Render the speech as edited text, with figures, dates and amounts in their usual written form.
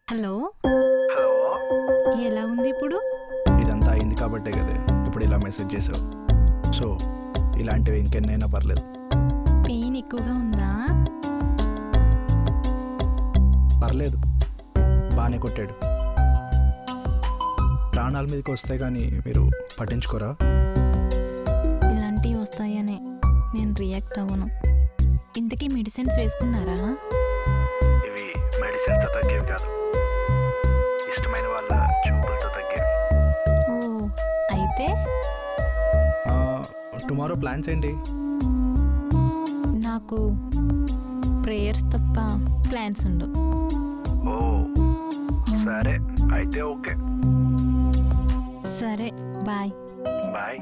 Hello, hello. ఎలా ఉంది ఇప్పుడు? ఇదంతా అయింది కాబట్టే కదా ఇప్పుడు ఇలా మెసేజ్ చేసావు. సో ఇలాంటివి ఇంకెన్నైనా పర్లేదు. పెయిన్ ఎక్కువగా ఉందా? పర్లేదు, బాగానే కొట్టాడు. ప్రాణాల మీదకి వస్తే కానీ మీరు పట్టించుకోరా? ఇలాంటివి వస్తాయనే నేను రియాక్ట్ అవ్వను. ఇంతకీ మెడిసిన్స్ వేసుకున్నారా? ఇవి మెడిసిన్స్తో తగ్గేవి కాదు, ఇష్టమైన వాళ్ళ చూపులతో తగ్గేవి. ఓ, అయితే టుమారో ప్లాన్స్ ఏంటి? నాకు ప్రేయర్స్ తప్ప ప్లాన్స్ ఉండవు. ఓ సరే, అయితే ఓకే. సరే, బాయ్. బాయ్.